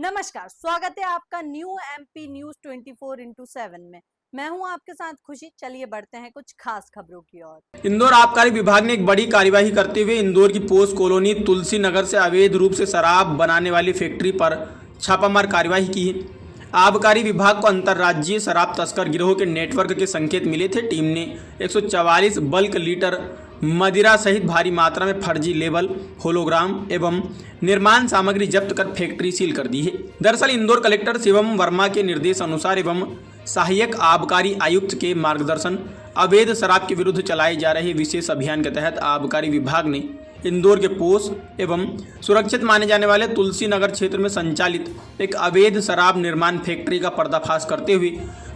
नमस्कार, स्वागत है आपका न्यू एमपी न्यूज 24x7 में। मैं हूं आपके साथ खुशी। चलिए बढ़ते हैं कुछ खास खबरों की ओर। इंदौर आबकारी विभाग ने एक बड़ी कार्यवाही करते हुए इंदौर की पोस्ट कॉलोनी तुलसी नगर से अवैध रूप से शराब बनाने वाली फैक्ट्री पर छापामार कार्यवाही की है। आबकारी विभाग को अंतर्राज्यीय शराब तस्कर गिरोह के नेटवर्क के संकेत मिले थे। टीम ने 144 बल्क लीटर मदिरा सहित भारी मात्रा में फर्जी लेबल, होलोग्राम एवं निर्माण सामग्री जब्त कर फैक्ट्री सील कर दी है। दरअसल इंदौर कलेक्टर शिवम वर्मा के निर्देश अनुसार एवं सहायक आबकारी आयुक्त के मार्गदर्शन अवैध शराब के विरुद्ध चलाए जा रहे विशेष अभियान के तहत आबकारी विभाग ने इंदौर के पोष एवं सुरक्षित माने जाने वाले तुलसी नगर क्षेत्र में संचालित एक अवैध शराब निर्माण फैक्ट्री का पर्दाफाश करते हुए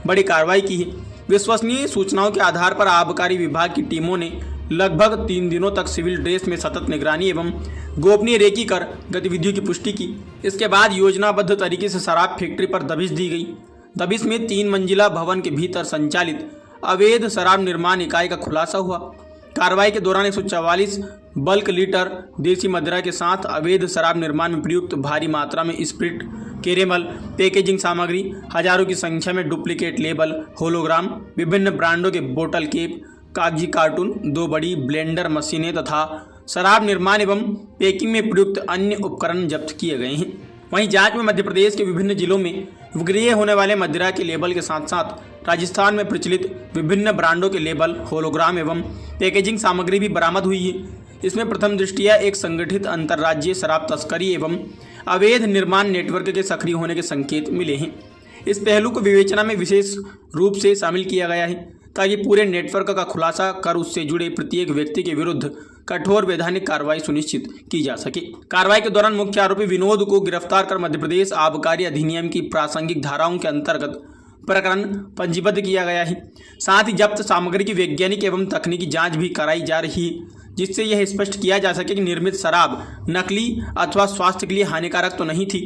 बड़ी कार्रवाई की है। विश्वसनीय सूचनाओं के आधार पर आबकारी विभाग की टीमों ने लगभग 3 दिनों तक सिविल ड्रेस में सतत निगरानी एवं गोपनीय रेकी कर गतिविधियों की पुष्टि की। इसके बाद योजनाबद्ध तरीके से शराब फैक्ट्री पर दबिश दी गई। दबिश में 3 मंजिला भवन के भीतर संचालित अवैध शराब निर्माण इकाई का खुलासा हुआ। कार्रवाई के दौरान 144 बल्क लीटर देसी मदिरा के साथ अवैध शराब निर्माण में प्रयुक्त भारी मात्रा में स्प्रिट, कैरेमल, पैकेजिंग सामग्री, हजारों की संख्या में डुप्लीकेट लेबल, होलोग्राम, विभिन्न ब्रांडों के बोतल केप, कागजी कार्टून, 2 बड़ी ब्लेंडर मशीनें तथा शराब निर्माण एवं पैकिंग में प्रयुक्त अन्य उपकरण जब्त किए गए हैं। वहीं जांच में मध्य प्रदेश के विभिन्न जिलों में विक्रय होने वाले मदिरा के लेबल के साथ साथ राजस्थान में प्रचलित विभिन्न ब्रांडों के लेबल, होलोग्राम एवं पैकेजिंग सामग्री भी बरामद हुई है। इसमें प्रथम दृष्टिया एक संगठित अंतर्राज्यीय शराब तस्करी एवं अवैध निर्माण नेटवर्क के सक्रिय होने के संकेत मिले हैं। इस पहलू को विवेचना में विशेष रूप से शामिल किया गया है ताकि पूरे नेटवर्क का खुलासा कर उससे जुड़े प्रत्येक व्यक्ति के विरुद्ध कठोर वैधानिक कार्रवाई सुनिश्चित की जा सके। कार्रवाई के दौरान मुख्य आरोपी विनोद को गिरफ्तार कर मध्य प्रदेश आबकारी अधिनियम की प्रासंगिक धाराओं के अंतर्गत प्रकरण पंजीबद्ध किया गया है। साथ ही जब्त सामग्री की वैज्ञानिक एवं तकनीकी जांच भी कराई जा रही है, जिससे यह स्पष्ट किया जा सके कि निर्मित शराब नकली अथवा स्वास्थ्य के लिए हानिकारक तो नहीं थी।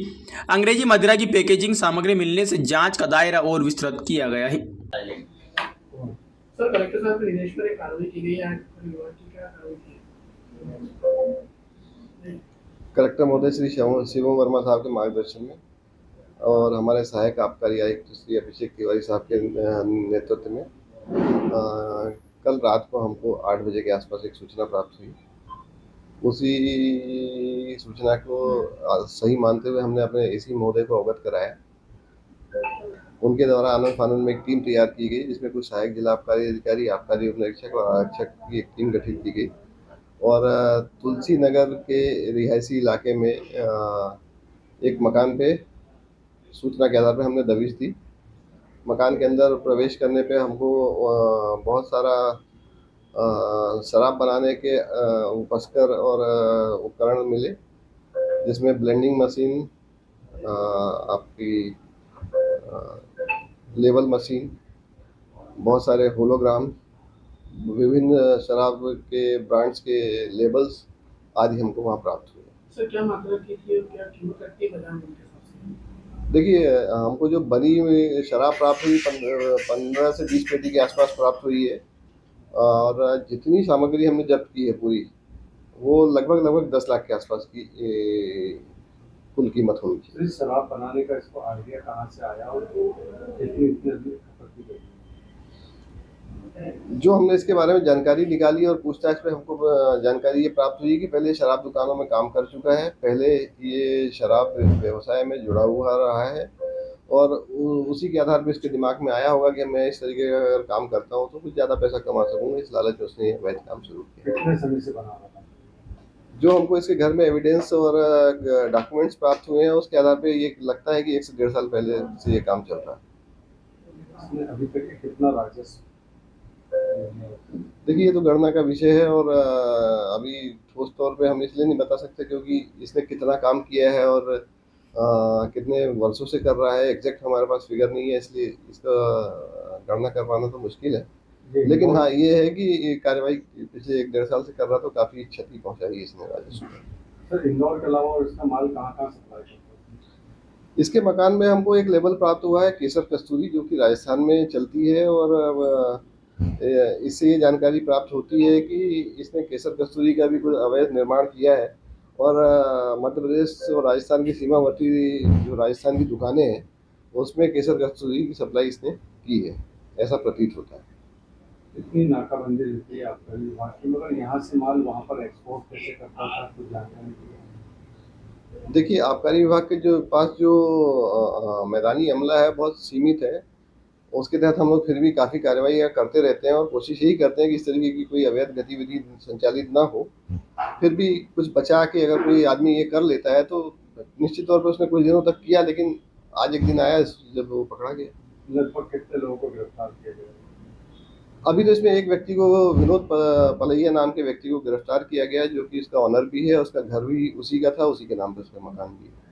अंग्रेजी मदिरा की पैकेजिंग सामग्री मिलने से जांच का दायरा और विस्तृत किया गया है। सर, कलेक्टर साहब के निर्देश पर एक कार्रवाई की गई है। क्या कार्रवाई की है? कलेक्टर महोदय श्री शिवम वर्मा साहब के मार्गदर्शन में और हमारे सहायक आबकारी आयुक्त श्री अभिषेक तिवारी साहब के नेतृत्व में कल रात को हमको 8 बजे के आसपास एक सूचना प्राप्त हुई। उसी सूचना को सही मानते हुए हमने अपने एसी महोदय को अवगत कराया। उनके द्वारा आनंद फानंद में एक टीम तैयार की गई, जिसमें कुछ सहायक जिला आबकारी अधिकारी, आबकारी उप निरीक्षक और आरक्षक की एक टीम गठित की गई और तुलसी नगर के रिहायशी इलाके में एक मकान पे सूचना के आधार पर हमने दबिश दी। मकान के अंदर प्रवेश करने पे हमको बहुत सारा शराब बनाने के उपस्कर और उपकरण मिले, जिसमें ब्लेंडिंग मशीन, आपकी लेबल मशीन, बहुत सारे होलोग्राम, विभिन्न शराब के ब्रांड्स के लेबल्स आदि हमको वहाँ प्राप्त हुए। सर, क्या मात्रा की थी और क्या कीमत रखती है बाजार में उनके हिसाब से? देखिए, हमको जो बनी हुई शराब प्राप्त हुई 15 से 20 पेटी के आसपास प्राप्त हुई है और जितनी सामग्री हमने जब्त की है पूरी, वो लगभग 10 लाख के आसपास की कुल कीमत होगी। शराब बनाने का इसको आइडिया कहाँ से आया और इतनी खपत की गई? जो हमने इसके बारे में जानकारी निकाली और पूछताछ पे हमको जानकारी ये प्राप्त हुई कि पहले शराब दुकानों में काम कर चुका है, पहले ये शराब व्यवसाय में जुड़ा हुआ रहा है और उसी के आधार पर इसके दिमाग में आया होगा कि मैं इस तरीके का अगर काम करता हूँ तो कुछ ज़्यादा पैसा कमा सकूँगा। इस लालच में उसने वैध काम शुरू किया। कितने समय से बना रहा था? जो हमको इसके घर में एविडेंस और डॉक्यूमेंट्स प्राप्त हुए हैं, उसके आधार पे ये लगता है कि 1 से 1.5 साल पहले से ये काम चल रहा है। अभी तक कितना राजस्व? देखिए, ये तो गणना का विषय है और अभी ठोस तौर पे हम इसलिए नहीं बता सकते क्योंकि इसने कितना काम किया है और कितने वर्षों से कर रहा है, एग्जैक्ट हमारे पास फिगर नहीं है, इसलिए इसका गणना कर पाना तो मुश्किल है। लेकिन हाँ, ये है कि ये कार्रवाई पिछले 1-1.5 साल से कर रहा तो काफ़ी क्षति पहुंचाई है इसने राजस्व में। सर, इंदौर के अलावा और इसका माल कहाँ सप्लाई करता है? इसके मकान में हमको एक लेबल प्राप्त हुआ है केसर कस्तूरी, जो कि राजस्थान में चलती है और इससे ये जानकारी प्राप्त होती है कि इसने केसर कस्तूरी का भी कुछ अवैध निर्माण किया है और मध्य प्रदेश और राजस्थान की सीमावर्ती जो राजस्थान की दुकानें हैं उसमें केसर कस्तूरी की सप्लाई इसने की है, ऐसा प्रतीत होता है। इतनी नाकाबंदी रहती है आबकारी विभाग की, मगर यहाँ से माल वहाँ पर एक्सपोर्ट कैसे करता था, कुछ जानकारी दी? देखिए, आबकारी विभाग के जो पास जो मैदानी अमला है बहुत सीमित है। उसके तहत हम लोग फिर भी काफ़ी कार्रवाई करते रहते हैं और कोशिश यही करते हैं कि इस तरीके की कोई अवैध गतिविधि संचालित ना हो। फिर भी कुछ बचा के अगर कोई आदमी ये कर लेता है तो निश्चित तौर पर उसने कुछ दिनों तक किया, लेकिन आज एक दिन आया जब वो पकड़ा गया। लगभग कितने लोगों को गिरफ्तार किया गया? अभी तो इसमें एक व्यक्ति को, विनोद पलैया नाम के व्यक्ति को गिरफ्तार किया गया, जो कि इसका ऑनर भी है, उसका घर भी उसी का था, उसी के नाम पर उसका मकान भी है।